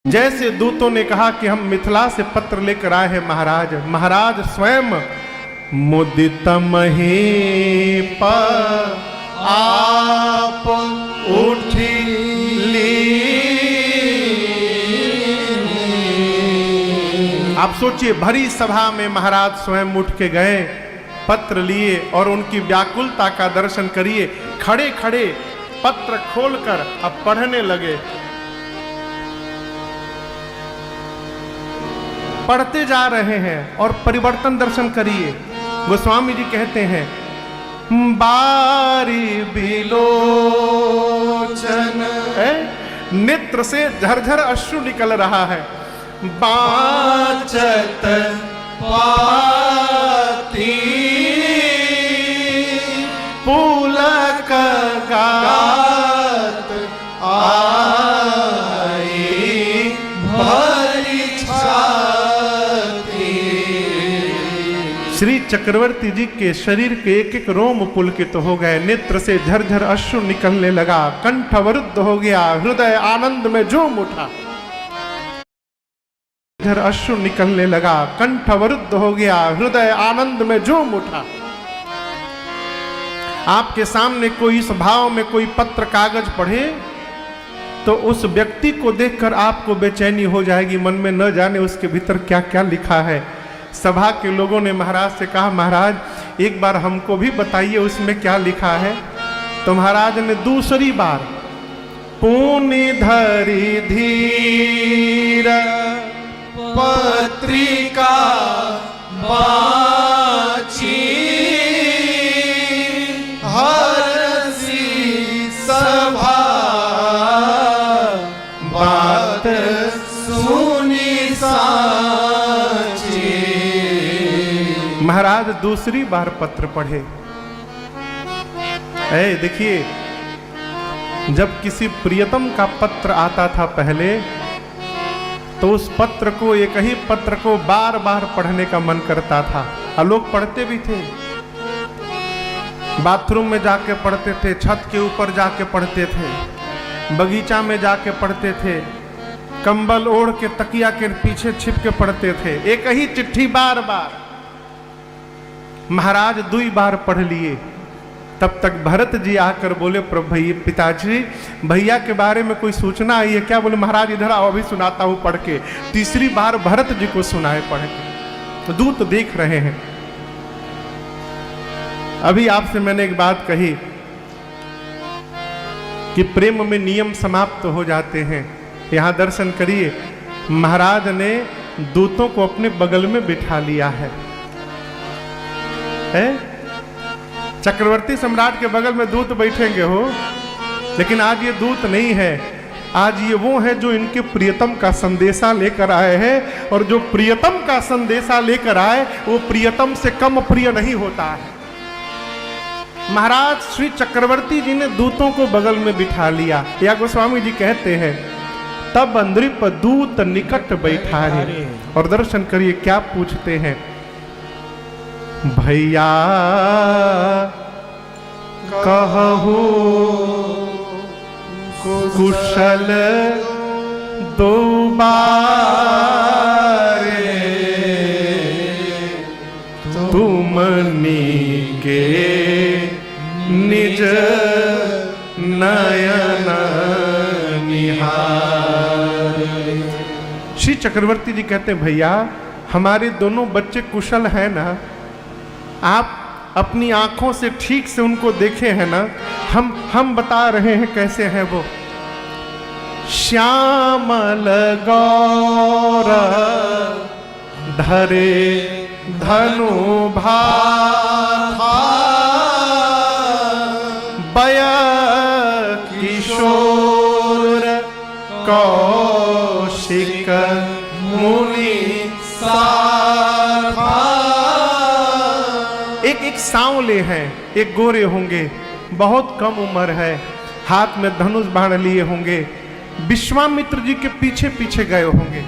जैसे दूतों ने कहा कि हम मिथिला से पत्र लेकर आए हैं महाराज, महाराज स्वयं मुदित महीप आप उठी आप सोचिए, भरी सभा में महाराज स्वयं उठ के गए, पत्र लिए और उनकी व्याकुलता का दर्शन करिए। खड़े खड़े पत्र खोलकर अब पढ़ने लगे। पढ़ते जा रहे हैं और परिवर्तन दर्शन करिए। गोस्वामी जी कहते हैं, बारी बिलोचन, नेत्र से झरझर अश्रु निकल रहा है। बाचत पाती पुलक गात आई भरी छाती। श्री चक्रवर्ती जी के शरीर के एक एक रोम पुलकित हो गए, नेत्र से झरझर अश्रु निकलने लगा, कंठ अवरुद्ध हो गया, हृदय आनंद में झूम उठा। झर अश्रु निकलने लगा, कंठ अवरुद्ध हो गया, हृदय आनंद में झूम उठा। आपके सामने कोई इस भाव में कोई पत्र कागज पढ़े तो उस व्यक्ति को देखकर आपको बेचैनी हो जाएगी, मन में न जाने उसके भीतर क्या क्या लिखा है। सभा के लोगों ने महाराज से कहा, महाराज एक बार हमको भी बताइए उसमें क्या लिखा है। तो महाराज ने दूसरी बार पुनि धरि धीर पत्रिका बाची हरसी सभा बात सुनी साची। महाराज दूसरी बार पत्र पढ़े। देखिए, जब किसी प्रियतम का पत्र आता था पहले, तो उस पत्र को, एक ही पत्र को बार बार पढ़ने का मन करता था। और लोग पढ़ते भी थे, बाथरूम में जाके पढ़ते थे, छत के ऊपर जाके पढ़ते थे, बगीचा में जाके पढ़ते थे, कंबल ओढ़ के तकिया के पीछे छिप के पढ़ते थे। एक ही चिट्ठी बार बार। महाराज 2 बार पढ़ लिए। तब तक भरत जी आकर बोले, प्रभु पिताजी भैया के बारे में कोई सूचना आई है क्या? बोले, महाराज इधर आओ, अभी सुनाता हूं पढ़ के। तीसरी बार भरत जी को सुनाए पढ़ के। तो दूत देख रहे हैं। अभी आपसे मैंने एक बात कही कि प्रेम में नियम समाप्त हो जाते हैं। यहां दर्शन करिए, महाराज ने दूतों को अपने बगल में बिठा लिया है। चक्रवर्ती सम्राट के बगल में दूत बैठेंगे हो, लेकिन आज ये दूत नहीं है। आज ये वो है जो इनके प्रियतम का संदेशा लेकर आए हैं, और जो प्रियतम का संदेशा लेकर आए वो प्रियतम से कम प्रिय नहीं होता है। महाराज श्री चक्रवर्ती जी ने दूतों को बगल में बिठा लिया। या गोस्वामी जी कहते हैं, तब नृप दूत निकट बैठा है। और दर्शन करिए क्या पूछते हैं, भैया कहू कुशल दोबारे तुमनी के निज नयन निहार। श्री चक्रवर्ती जी कहते हैं, भैया हमारे दोनों बच्चे कुशल हैं ना? आप अपनी आंखों से ठीक से उनको देखे हैं ना? हम बता रहे हैं कैसे हैं वो। श्यामल गौर धरे धनु भाथा बय किशोर कौशिक मुनि साथा। एक सांवले हैं, एक गोरे होंगे, बहुत कम उम्र है, हाथ में धनुष बाण लिए होंगे, विश्वामित्र जी के पीछे पीछे गए होंगे।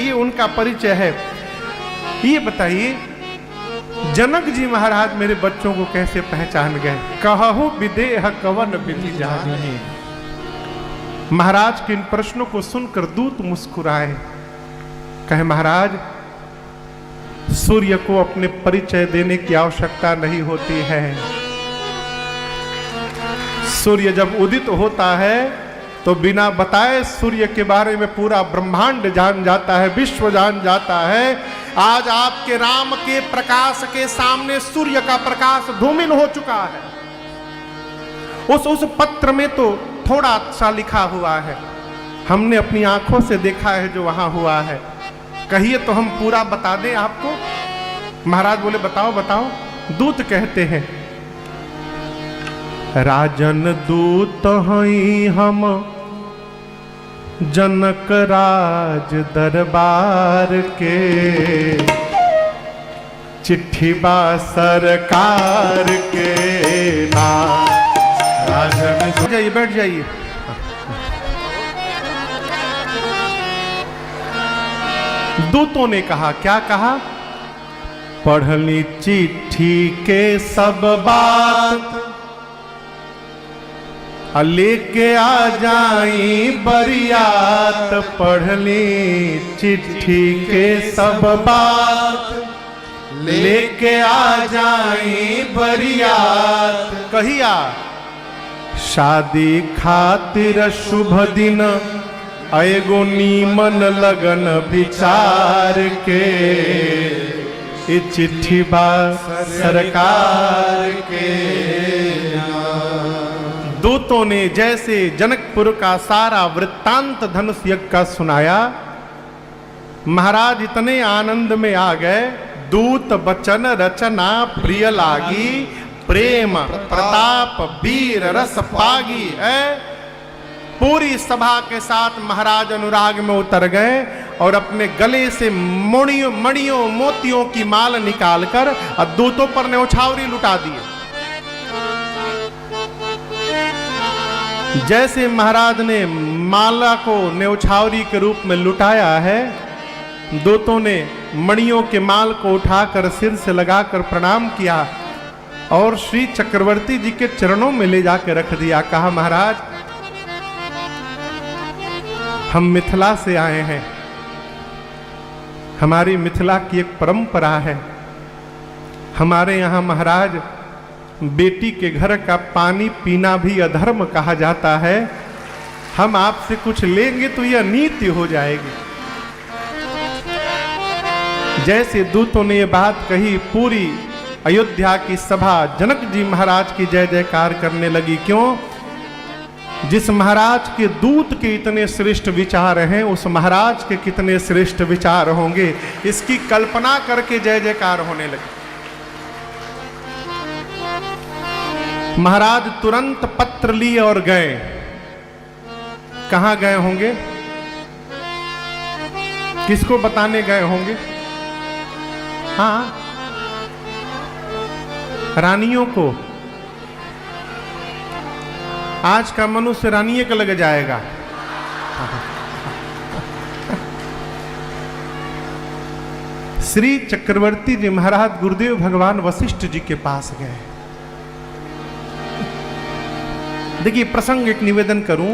ये उनका परिचय है। ये बताइए, जनक जी महाराज मेरे बच्चों को कैसे पहचान गए? कहु विदेह कवन विधि जाने। महाराज के इन प्रश्नों को सुनकर दूत मुस्कुराए, कहे महाराज सूर्य को अपने परिचय देने की आवश्यकता नहीं होती है। सूर्य जब उदित होता है तो बिना बताए सूर्य के बारे में पूरा ब्रह्मांड जान जाता है, विश्व जान जाता है। आज आपके राम के प्रकाश के सामने सूर्य का प्रकाश धूमिल हो चुका है। उस पत्र में तो थोड़ा सा लिखा हुआ है, हमने अपनी आंखों से देखा है जो वहां हुआ है। कहिए तो हम पूरा बता दें आपको। महाराज बोले बताओ बताओ। दूत कहते हैं राजन दूत हई हम जनक राज दरबार के, चिट्ठी बा सरकार के नाम। राजन जाइए, बैठ जाइए। दूतों ने कहा, क्या कहा? पढ़ली चिट्ठी के सब बात, लेके आ जाई बरियात। पढ़ली चिट्ठी के सब बात, लेके आ जाई बरियात। कहिया शादी खातिर शुभ दिन, एगो नीमन लगन विचार के, ये चिट्ठी बा सरकार के। दूतों ने जैसे जनकपुर का सारा वृत्तांत धनुष यज्ञ का सुनाया, महाराज इतने आनंद में आ गए। दूत बचन रचना प्रिय लागी, प्रेम प्रताप वीर रस पागी। पूरी सभा के साथ महाराज अनुराग में उतर गए और अपने गले से मणियों मोतियों की माल निकालकर दूतों पर न्यौछावरी लुटा दिए। जैसे महाराज ने माला को न्यौछावरी के रूप में लुटाया है, दूतों ने मणियों के माल को उठाकर सिर से लगाकर प्रणाम किया और श्री चक्रवर्ती जी के चरणों में ले जाकर रख दिया। कहा महाराज हम मिथिला से आए हैं, हमारी मिथिला की एक परंपरा है। हमारे यहाँ महाराज बेटी के घर का पानी पीना भी अधर्म कहा जाता है। हम आपसे कुछ लेंगे तो यह नीति हो जाएगी। जैसे दूतों ने ये बात कही, पूरी अयोध्या की सभा जनक जी महाराज की जय जयकार करने लगी। क्यों? जिस महाराज के दूत के इतने श्रेष्ठ विचार हैं, उस महाराज के कितने श्रेष्ठ विचार होंगे, इसकी कल्पना करके जय जयकार होने लगी। महाराज तुरंत पत्र लिए और गए। कहां गए होंगे? किसको बताने गए होंगे? हाँ, रानियों को। आज का मनुष्य रानिये का लग जाएगा। श्री चक्रवर्ती जी महाराज गुरुदेव भगवान वशिष्ठ जी के पास गए। देखिए प्रसंग एक निवेदन करूं,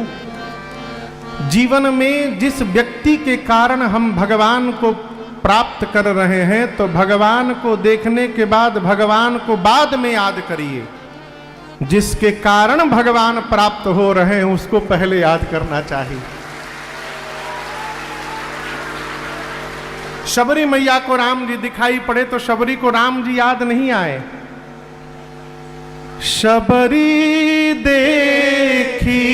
जीवन में जिस व्यक्ति के कारण हम भगवान को प्राप्त कर रहे हैं, तो भगवान को देखने के बाद भगवान को बाद में याद करिए। जिसके कारण भगवान प्राप्त हो रहे हैं उसको पहले याद करना चाहिए। शबरी मैया को राम जी दिखाई पड़े तो शबरी को राम जी याद नहीं आए। शबरी देखी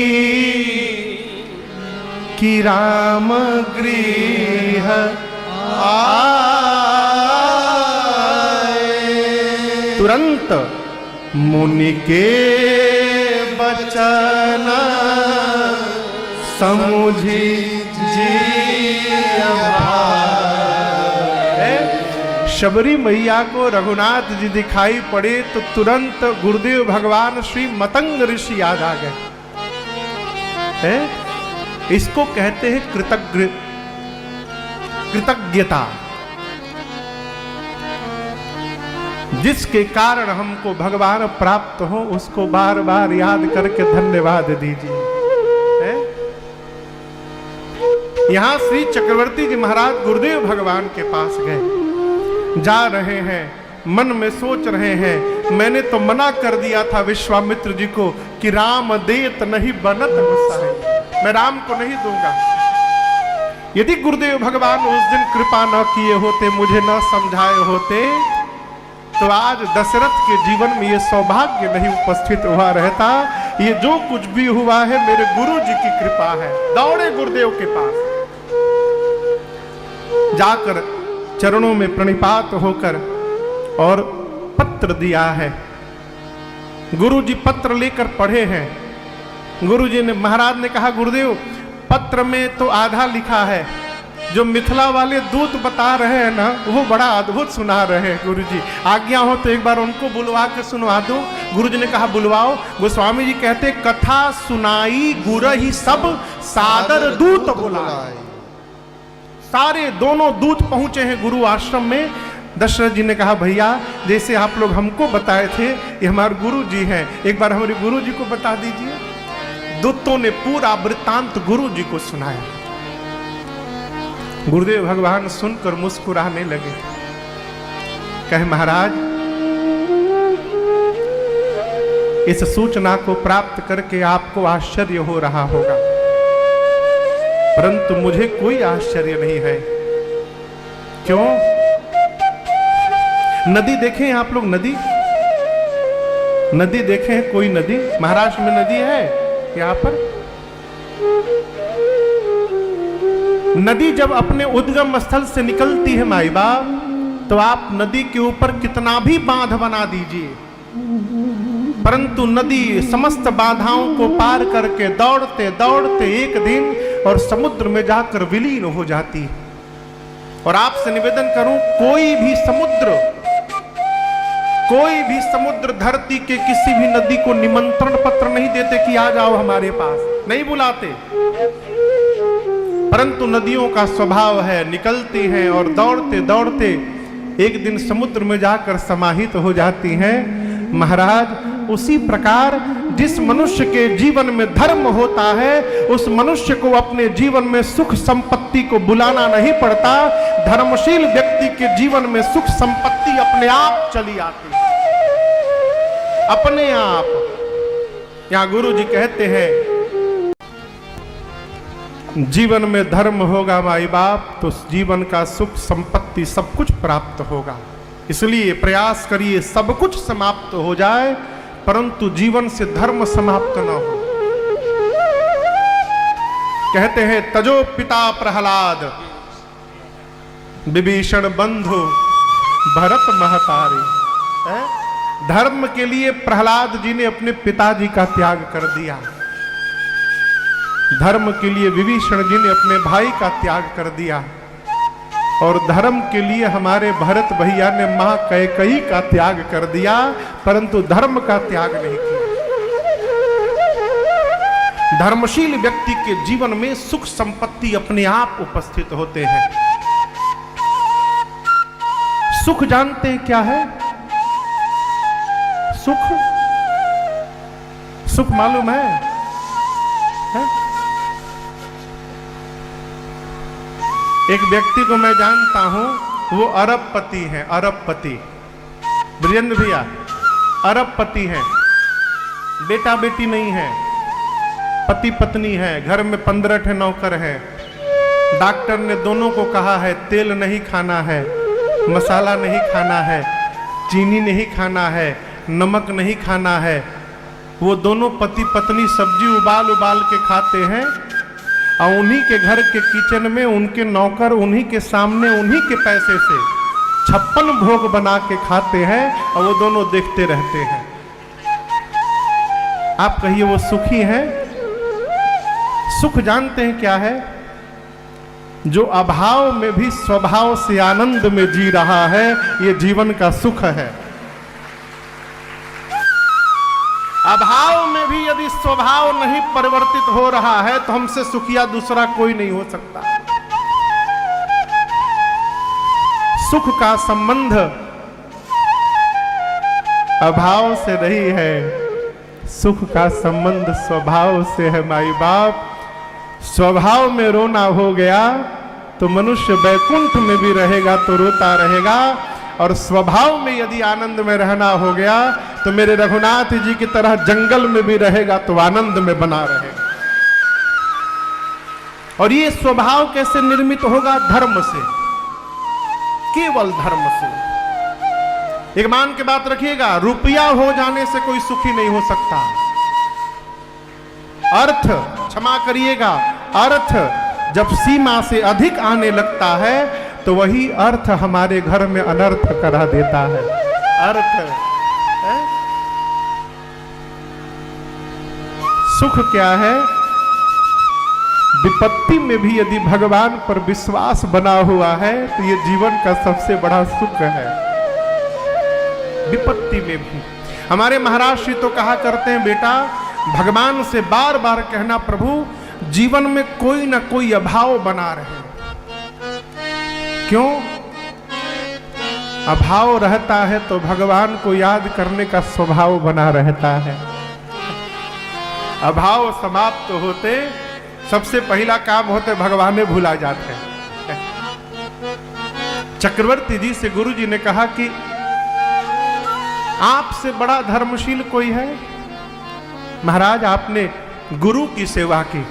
कि राम गृह आए, तुरंत मुनि के बचन समुझी जी। शबरी मैया को रघुनाथ जी दिखाई पड़े तो तुरंत गुरुदेव भगवान श्री मतंग ऋषि याद आ गए। इसको कहते हैं कृतज्ञता। जिसके कारण हमको भगवान प्राप्त हो उसको बार बार याद करके धन्यवाद दीजिए। यहां श्री चक्रवर्ती जी महाराज गुरुदेव भगवान के पास गए, जा रहे हैं, मन में सोच रहे हैं, मैंने तो मना कर दिया था विश्वामित्र जी को कि राम देत नहीं बनत गुस्सा है, मैं राम को नहीं दूंगा। यदि गुरुदेव भगवान उस दिन कृपा न किए होते, मुझे न समझाए होते, तो आज दशरथ के जीवन में ये सौभाग्य नहीं उपस्थित हुआ रहता। ये जो कुछ भी हुआ है मेरे गुरु जी की कृपा है। दौड़े गुरुदेव के पास, जाकर चरणों में प्रणिपात होकर और पत्र दिया है। गुरु जी पत्र लेकर पढ़े हैं। गुरु जी ने, महाराज ने कहा, गुरुदेव पत्र में तो आधा लिखा है, जो मिथिला वाले दूत बता रहे हैं ना, वो बड़ा अद्भुत सुना रहे हैं। गुरु जी आज्ञा हो तो एक बार उनको बुलवा के सुनवा दो। गुरु जी ने कहा बुलवाओ। गोस्वामी जी कहते, कथा सुनाई गुरहि सब सादर दूत बुलाए। सारे दोनों दूत पहुंचे हैं गुरु आश्रम में। दशरथ जी ने कहा, भैया जैसे आप लोग हमको बताए थे, ये हमारे गुरु जी हैं, एक बार हमारे गुरु जी को बता दीजिए। दूतों ने पूरा वृत्तांत गुरु जी को सुनाया। गुरुदेव भगवान सुनकर मुस्कुराने लगे, कहे, महाराज इस सूचना को प्राप्त करके आपको आश्चर्य हो रहा होगा, परंतु मुझे कोई आश्चर्य नहीं है। क्यों? नदी देखें आप लोग, नदी देखें, कोई नदी महाराष्ट्र में नदी है यहां पर? नदी जब अपने उद्गम स्थल से निकलती है माई बाप, तो आप नदी के ऊपर कितना भी बांध बना दीजिए, परंतु नदी समस्त बाधाओं को पार करके दौड़ते दौड़ते एक दिन और समुद्र में जाकर विलीन हो जाती है। और आपसे निवेदन करूं, कोई भी समुद्र धरती के किसी भी नदी को निमंत्रण पत्र नहीं देते कि आ जाओ हमारे पास, नहीं बुलाते, परंतु नदियों का स्वभाव है, निकलती हैं और दौड़ते दौड़ते एक दिन समुद्र में जाकर समाहित हो जाती हैं। महाराज उसी प्रकार जिस मनुष्य के जीवन में धर्म होता है, उस मनुष्य को अपने जीवन में सुख संपत्ति को बुलाना नहीं पड़ता। धर्मशील व्यक्ति के जीवन में सुख संपत्ति अपने आप चली आती है, अपने आप। यहां गुरु जी कहते हैं, जीवन में धर्म होगा माई बाप, तो जीवन का सुख संपत्ति सब कुछ प्राप्त होगा। इसलिए प्रयास करिए सब कुछ समाप्त हो जाए, परंतु जीवन से धर्म समाप्त न हो। कहते हैं, तजो पिता प्रहलाद विभीषण बंधु भरत महतारी। धर्म के लिए प्रहलाद जी ने अपने पिताजी का त्याग कर दिया, धर्म के लिए विभीषण जी ने अपने भाई का त्याग कर दिया, और धर्म के लिए हमारे भरत भैया ने मां कैकेयी का त्याग कर दिया, परंतु धर्म का त्याग नहीं किया। धर्मशील व्यक्ति के जीवन में सुख संपत्ति अपने आप उपस्थित होते हैं। सुख जानते हैं क्या है? सुख मालूम है? एक व्यक्ति को मैं जानता हूं, वो अरबपति हैं, अरबपति, ब्रिजेंद्र भैया अरबपति हैं, बेटा बेटी नहीं है, पति पत्नी है, घर में 15 नौकर हैं। डॉक्टर ने दोनों को कहा है तेल नहीं खाना है, मसाला नहीं खाना है, चीनी नहीं खाना है, नमक नहीं खाना है। वो दोनों पति पत्नी सब्जी उबाल उबाल के खाते हैं, और उन्हीं के घर के किचन में उनके नौकर उन्हीं के सामने उन्हीं के पैसे से 56 भोग बना के खाते हैं, और वो दोनों देखते रहते हैं। आप कहिए वो सुखी हैं? सुख जानते हैं क्या है? जो अभाव में भी स्वभाव से आनंद में जी रहा है, ये जीवन का सुख है। अभाव में भी यदि स्वभाव नहीं परिवर्तित हो रहा है, तो हमसे सुखिया दूसरा कोई नहीं हो सकता। सुख का संबंध अभाव से नहीं है, सुख का संबंध स्वभाव से है माई बाप। स्वभाव में रोना हो गया तो मनुष्य वैकुंठ में भी रहेगा तो रोता रहेगा, और स्वभाव में यदि आनंद में रहना हो गया तो मेरे रघुनाथ जी की तरह जंगल में भी रहेगा तो आनंद में बना रहेगा। और ये स्वभाव कैसे निर्मित होगा? धर्म से, केवल धर्म से। एक मान के बात रखिएगा, रुपया हो जाने से कोई सुखी नहीं हो सकता। अर्थ, क्षमा करिएगा, अर्थ जब सीमा से अधिक आने लगता है तो वही अर्थ हमारे घर में अनर्थ करा देता है। अर्थ है? सुख क्या है? विपत्ति में भी यदि भगवान पर विश्वास बना हुआ है तो ये जीवन का सबसे बड़ा सुख है। विपत्ति में भी हमारे महाराज श्री तो कहा करते हैं, बेटा भगवान से बार बार कहना, प्रभु जीवन में कोई ना कोई अभाव बना रहे। क्यों? अभाव रहता है तो भगवान को याद करने का स्वभाव बना रहता है। अभाव समाप्त होते सबसे पहला काम होते भगवान भुला जाते हैं। चक्रवर्ती जी से गुरु जी ने कहा कि आपसे बड़ा धर्मशील कोई है? महाराज आपने गुरु की सेवा की,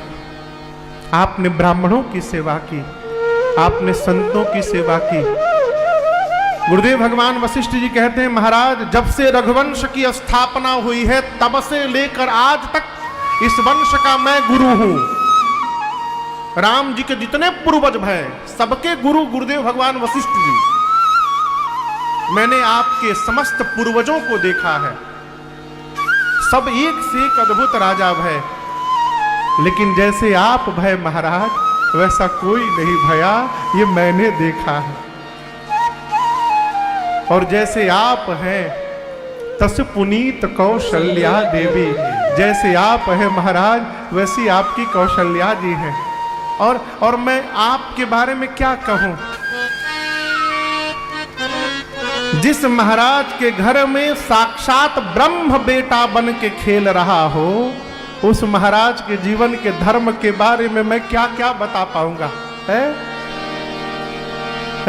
आपने ब्राह्मणों की सेवा की, आपने संतों की सेवा की। गुरुदेव भगवान वशिष्ठ जी कहते हैं, महाराज जब से रघुवंश की स्थापना हुई है तब से लेकर आज तक इस वंश का मैं गुरु हूं। राम जी के जितने पूर्वज हैं सबके गुरु गुरुदेव भगवान वशिष्ठ जी। मैंने आपके समस्त पूर्वजों को देखा है, सब एक से एक अद्भुत राजा भय, लेकिन जैसे आप भय महाराज वैसा कोई नहीं भया, ये मैंने देखा है। और जैसे आप हैं तस पुनीत कौशल्या देवी, जैसे आप हैं महाराज वैसी आपकी कौशल्या जी हैं। और मैं आपके बारे में क्या कहूं? जिस महाराज के घर में साक्षात ब्रह्म बेटा बन के खेल रहा हो, उस महाराज के जीवन के धर्म के बारे में मैं क्या क्या बता पाऊंगा? है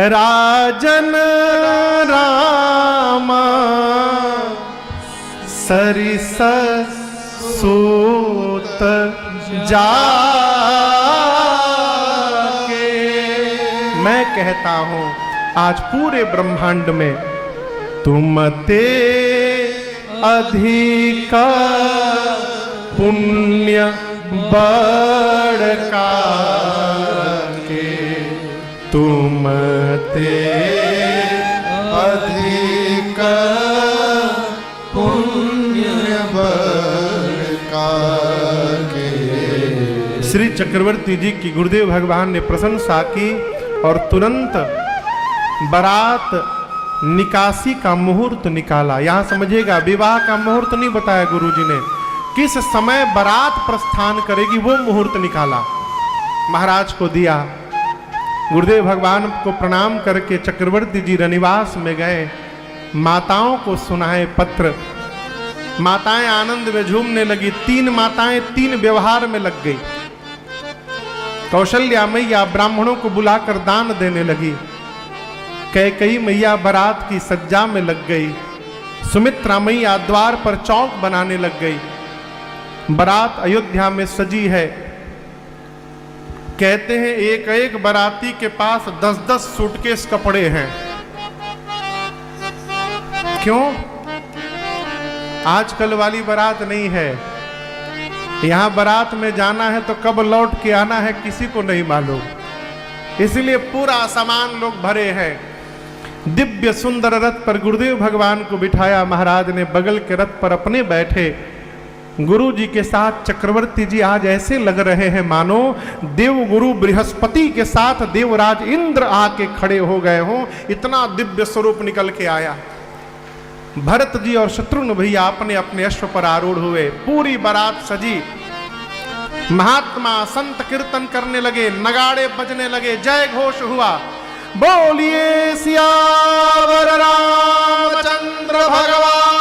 राजन रामा सरिस सूत जाके। मैं कहता हूं आज पूरे ब्रह्मांड में तुम ते अधिक पुण्य बड़का के, तुम ते अधिक पुण्य बड़का के। श्री चक्रवर्ती जी की गुरुदेव भगवान ने प्रशंसा की और तुरंत बारात निकासी का मुहूर्त निकाला। यहां समझिएगा, विवाह का मुहूर्त नहीं बताया गुरुजी ने, किस समय बारात प्रस्थान करेगी वो मुहूर्त निकाला, महाराज को दिया। गुरुदेव भगवान को प्रणाम करके चक्रवर्ती जी रनिवास में गए, माताओं को सुनाए पत्र। माताएं आनंद में झूमने लगी। 3 माताएं 3 व्यवहार में लग गई। कौशल्या मैया ब्राह्मणों को बुलाकर दान देने लगी। कैकेयी मैया बारात की सज्जा में लग गई। सुमित्रा मैया द्वार पर चौक बनाने लग गई। बारात अयोध्या में सजी है। कहते हैं एक एक बाराती के पास 10-10 सूटकेस कपड़े हैं। क्यों? आजकल वाली बारात नहीं है। यहां बारात में जाना है तो कब लौट के आना है किसी को नहीं मालूम, इसलिए पूरा सामान लोग भरे हैं। दिव्य सुंदर रथ पर गुरुदेव भगवान को बिठाया। महाराज ने बगल के रथ पर अपने बैठे। गुरु जी के साथ चक्रवर्ती जी आज ऐसे लग रहे हैं मानो देव गुरु बृहस्पति के साथ देवराज इंद्र आके खड़े हो गए हों, इतना दिव्य स्वरूप निकल के आया। भरत जी और शत्रुघ्न भैया अपने अपने अश्व पर आरूढ़ हुए। पूरी बारात सजी। महात्मा संत कीर्तन करने लगे, नगाड़े बजने लगे, जय घोष हुआ। बोलिए सियावर रामचंद्र भगवान